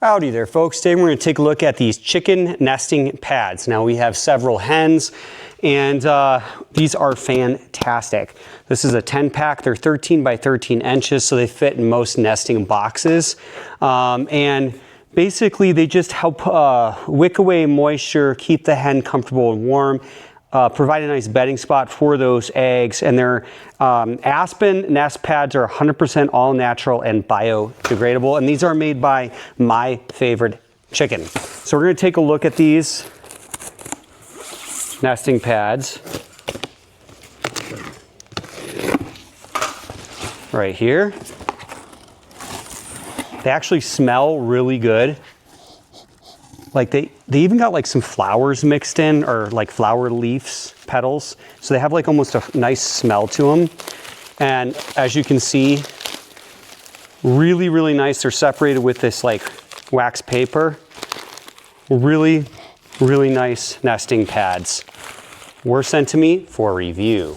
Howdy there, folks. Today we're going to take a look at these chicken nesting pads. Now we have several hens and these are fantastic. This is a 10-pack. They're 13 by 13 inches, so they fit in most nesting boxes. And basically they just help wick away moisture, keep the hen comfortable and warm, provide a nice bedding spot for those eggs. And their Aspen nest pads are 100% all natural and biodegradable. And these are made by My Favorite Chicken. So we're going to take a look at these nesting pads right here. They actually smell really good. Like they even got like some flowers mixed in, or like flower leaves, petals. So they have like almost a nice smell to them. And as you can see, really, really nice. They're separated with this like wax paper. Really, really nice nesting pads. Were sent to me for review.